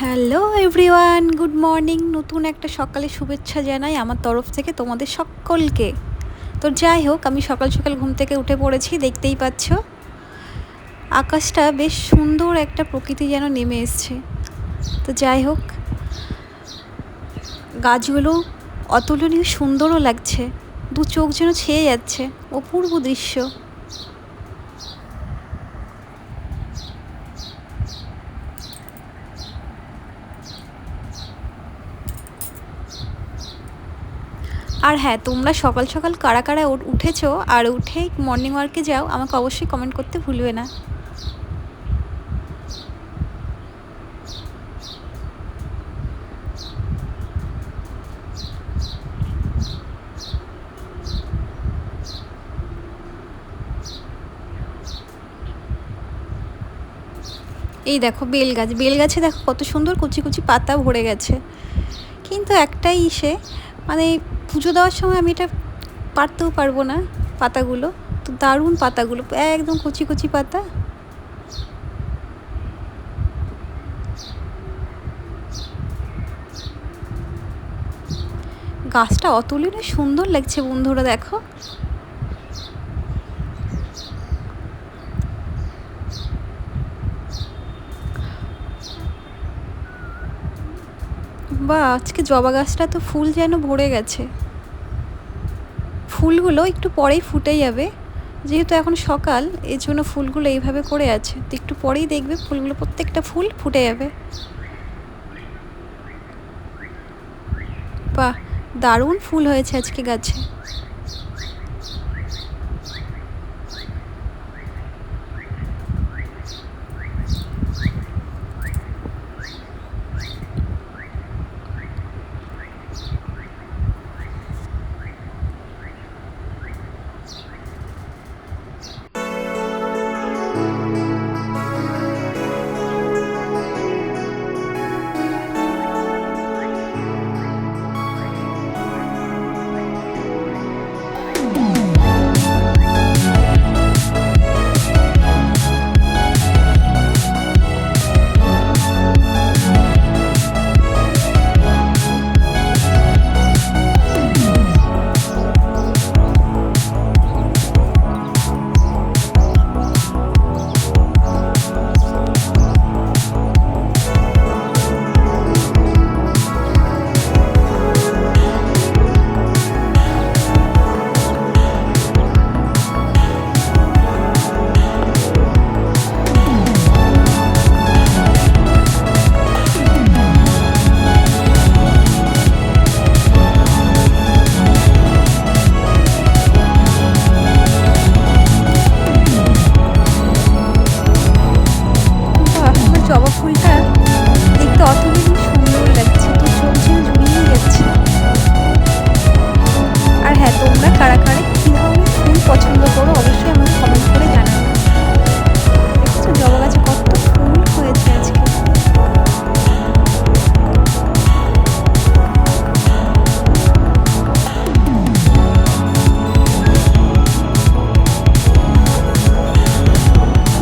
Hello everyone, good morning. নতুন একটা সকালে শুভেচ্ছা জানাই আমার তরফ থেকে তোমাদের সকলকে। তো যাই হোক, আমি সকাল সকাল ঘুম থেকে উঠে পড়েছি, দেখতেই পাচ্ছ আকাশটা বেশ সুন্দর একটা প্রকৃতি যেন নেমে এসছে। তো যাই হোক, গাছগুলো অতুলনীয় সুন্দরও লাগছে, দু চোখ যেন ছেয়ে যাচ্ছে, অপূর্ব দৃশ্য। আর হ্যাঁ, তোমরা সকাল সকাল কারা কারা উঠেছো আর উঠে মর্নিং ওয়ার্কে যাও, আমাকে অবশ্যই কমেন্ট করতে ভুলবে না। এই দেখো বেলগাছে দেখো কত সুন্দর কুচি কুচি পাতা ভরে গেছে। কিন্তু একটাই মানে পুজো দেওয়ার সময় আমি এটা পারতেও পারবো না। পাতাগুলো তো দারুণ, পাতাগুলো একদম কুচি কুচি পাতা। গাছটা অতুলনীয় সুন্দর লাগছে বন্ধুরা, দেখো। বা আজকে জবা গাছটা তো ফুল যেন ভরে গেছে। ফুলগুলো একটু পরেই ফুটে যাবে, যেহেতু এখন সকাল, এর জন্য ফুলগুলো এইভাবে করে আছে। তো একটু পরেই দেখবে ফুলগুলো, প্রত্যেকটা ফুল ফুটে যাবে। বাহ, দারুণ ফুল হয়েছে আজকে গাছে। জবা ফুলটা দেখতে অতুলনীয় সুন্দর লাগছে, তো চোখ যেন জুড়িয়ে যাচ্ছে। আর হ্যাঁ, তোমরা কারা কারা কী ধরনের ফুল পছন্দ করো অবশ্যই আমাকে কমেন্ট করে জানাবে। দেখছো জবা গাছে কত ফুল হয়েছে আজকে।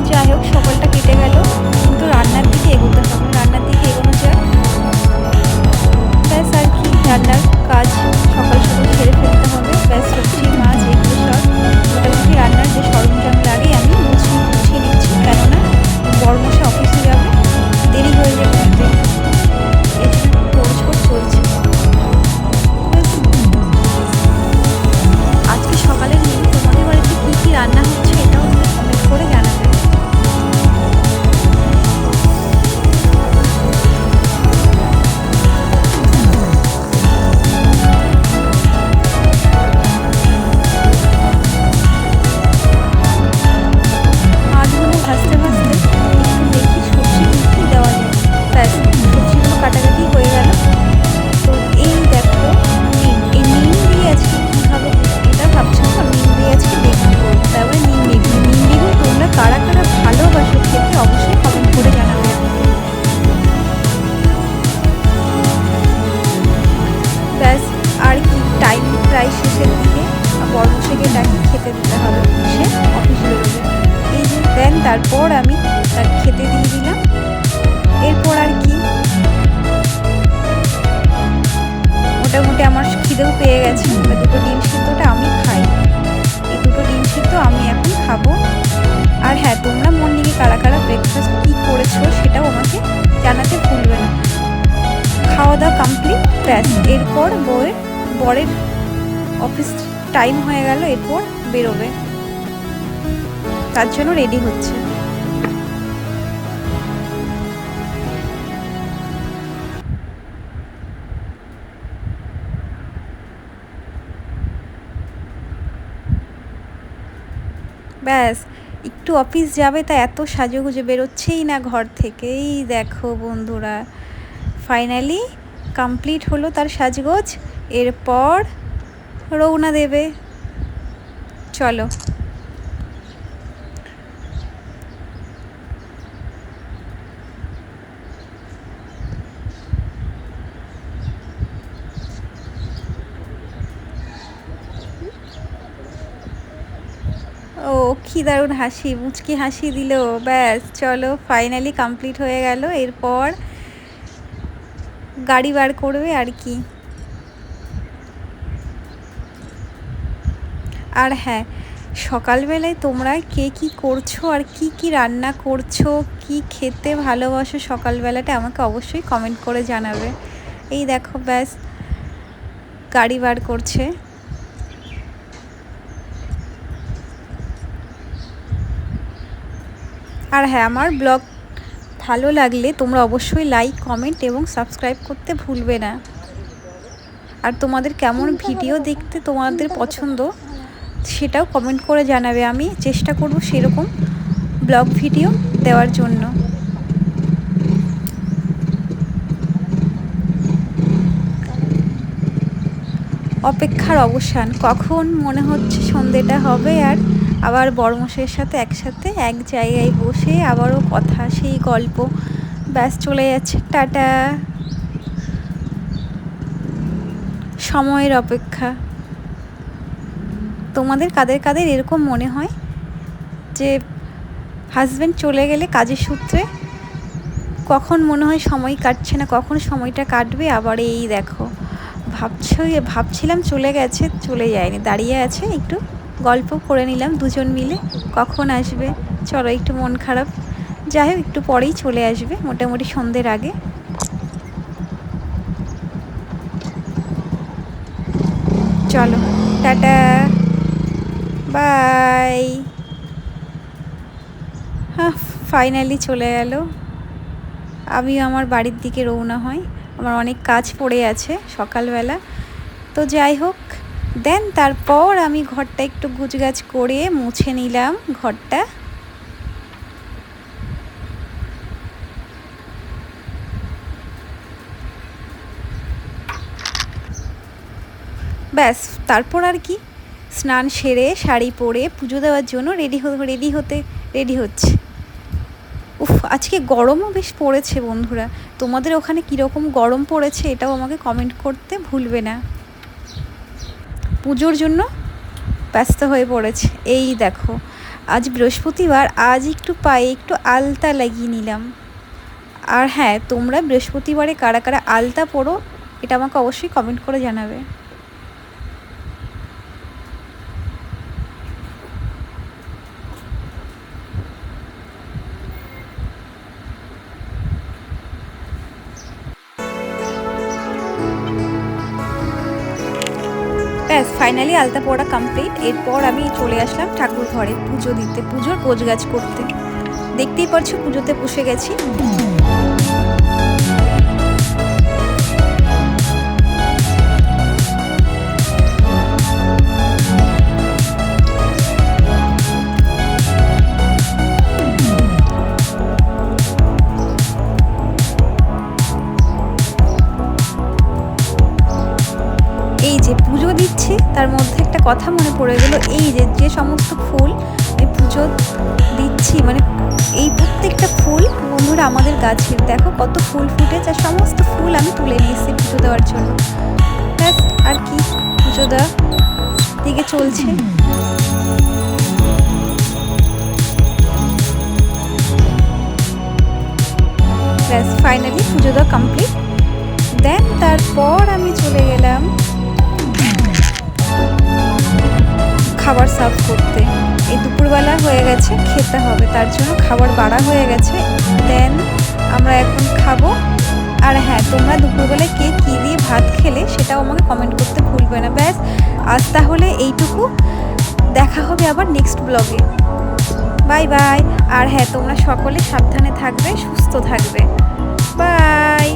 যাই হোক, সকালটা কেটে গেল, কিন্তু রান্নার দিকে এগোতে হবে। রান্নার দিকে এগোনো যাক। ব্যাস, আর কি, রান্নার কাজ সকাল সকাল সেরে ফেলতে হবে। ব্যাস, সবজি মাছ এগুলো সব মোটামুটি রান্নার যে সরঞ্জাম লাগে আমি গুছিয়ে নিচ্ছি, কেননা বড়মশা অফিসে যাবে, দেরি হয়ে যাবে, এই জন্য তোড়জোড় চলছে। আজকে সকালের মেনু তোমাদের বাড়িতে কী কী রান্না হচ্ছে এটাও আমাকে কমেন্ট করে জানাবে। মাছগুলো ভাজতে ভাজতে একটু দেখি সবজি কী দেওয়া যায়। ব্যাস, সবজিগুলো কাটাকাটি হয়ে গেল। তো এই দেখো, এই নিম দিয়ে আজকে কী খাবো এটা ভাবছো তো? নিম দিয়ে আজকে বেগুন করবো, তারপরে নিম বেগুন তোমরা কারা কারা ভালোবাসো খেতে অবশ্যই কমেন্ট করে জানাবে। ব্যাস, আর কি, টাইম প্রায় শেষের দিকে। বড়মশাইকে ডাকি, খেতে দিতে হবে, সে অফিস বেরোবে। এই যে দেন, তারপর আমি তার খেতে দিয়ে দিলাম। এরপর আর কি, মোটামুটি আমার খিদেও পেয়ে গেছে। দুটো ডিম সিদ্ধটা আমি খাই, এই দুটো ডিম সিদ্ধ আমি এখন খাবো। আর হ্যাঁ, তোমরা মর্নিংয়ে কারা কারা ব্রেকফাস্ট কী করেছো সেটাও আমাকে জানাতে ভুলবে না। খাওয়া দাওয়া কমপ্লিট, ব্যাস এরপর বরের অফিস টাইম হয়ে গেল, এরপর বেরোবে, তার জন্য রেডি হচ্ছে। ব্যাস একটু অফিস যাবে, তা এত সাজুগুজে বেরোচ্ছেই না ঘর থেকে। এই দেখো বন্ধুরা, ফাইনালি কমপ্লিট হলো তার সাজগোজ, এরপর রওনা দেবে। চলো। ও কি দারুণ হাসি, মুচকি হাসি দিল। ব্যাস চলো, ফাইনালি কমপ্লিট হয়ে গেল, এরপর গাড়ি বার করবে আর কি। আর হ্যাঁ, সকালবেলায় তোমরা কে কী করছো আর কি কি রান্না করছো, কি খেতে ভালোবাসো সকালবেলাটা আমাকে অবশ্যই কমেন্ট করে জানাবে। এই দেখো ব্যাস গাড়ি বার করছে। আর হ্যাঁ, আমার ব্লগ ভালো লাগলে তোমরা অবশ্যই লাইক, কমেন্ট এবং সাবস্ক্রাইব করতে ভুলবে না। আর তোমাদের কেমন ভিডিও দেখতে তোমাদের পছন্দ সেটাও কমেন্ট করে জানাবে, আমি চেষ্টা করব সেরকম ব্লগ ভিডিও দেওয়ার জন্য। অপেক্ষার অবসান, কখন মনে হচ্ছে সন্ধেটা হবে আর আবার বড়মশাইয়ের সাথে একসাথে এক জায়গায় বসে আবারও কথা, সেই গল্প। ব্যাস চলে যাচ্ছে, টাটা। সময়ের অপেক্ষা। তোমাদের কাদের কাদের এরকম মনে হয় যে হাজব্যান্ড চলে গেলে কাজের সূত্রে কখন মনে হয় সময় কাটছে না, কখন সময়টা কাটবে? আবার এই দেখো ভাবছিলাম চলে গেছে, চলে যায়নি, দাঁড়িয়ে আছে, একটু গল্প করে নিলাম দুজন মিলে, কখন আসবে। চলো, একটু মন খারাপ, যাই হোক একটু পরেই চলে আসবে, মোটামুটি সন্ধ্যের আগে। চলো, টাটা, বাই। হ্যাঁ, ফাইনালি চলে গেল। আমিও আমার বাড়ির দিকে রওনা হই, আমার অনেক কাজ পড়ে আছে সকালবেলা। তো যাই হোক, দেন তারপর আমি ঘরটা একটু গুছগাছ করে মুছে নিলাম ঘরটা। ব্যাস তারপর আর কি, স্নান সেরে শাড়ি পরে পুজো দেওয়ার জন্য রেডি হচ্ছে। উফ, আজকে গরমও বেশ পড়েছে বন্ধুরা। তোমাদের ওখানে কীরকম গরম পড়েছে এটাও আমাকে কমেন্ট করতে ভুলবে না। পুজোর জন্য ব্যস্ত হয়ে পড়েছে। এই দেখো, আজ বৃহস্পতিবার, আজ একটু পায়ে একটু আলতা লাগিয়ে নিলাম। আর হ্যাঁ, তোমরা বৃহস্পতিবারে কারা কারা আলতা পরো এটা আমাকে অবশ্যই কমেন্ট করে জানাবে। ব্যাস ফাইনালি আলতা পড়া কমপ্লিট, এরপর আমি চলে আসলাম ঠাকুর ঘরে পুজো দিতে, পুজোর গোছগাছ করতে। দেখতেই পারছো পুজোতে বসে গেছি। এই যে পুজো দিচ্ছি, তার মধ্যে একটা কথা মনে পড়ে গেল। এই যে সমস্ত ফুল আমি পুজো দিচ্ছি, মানে এই প্রত্যেকটা ফুল বন্ধুরা আমাদের গাছের, দেখো কত ফুল ফুটেছে, আর সমস্ত ফুল আমি তুলে নিয়ে এসেছি পুজো দেওয়ার জন্য। ব্যাস আর কি, পুজো দেওয়া দিকে চলছে। ব্যাস ফাইনালি পুজো দেওয়া কমপ্লিট। দেন তার তারপর আমি চলে গেলাম খাবার সার্ভ করতে। এই দুপুরবেলা হয়ে গেছে, খেতে হবে, তার জন্য খাবার বাড়া হয়ে গেছে। দেন আমরা এখন খাবো। আর হ্যাঁ, তোমরা দুপুরবেলায় কে কী দিয়ে ভাত খেলে সেটাও আমাকে কমেন্ট করতে ভুলবে না। ব্যাস আজ তাহলে এইটুকু, দেখা হবে আবার নেক্সট ব্লগে। Bye bye. আর হ্যাঁ, তোমরা সকলে সাবধানে থাকবে, সুস্থ থাকবে। বাই।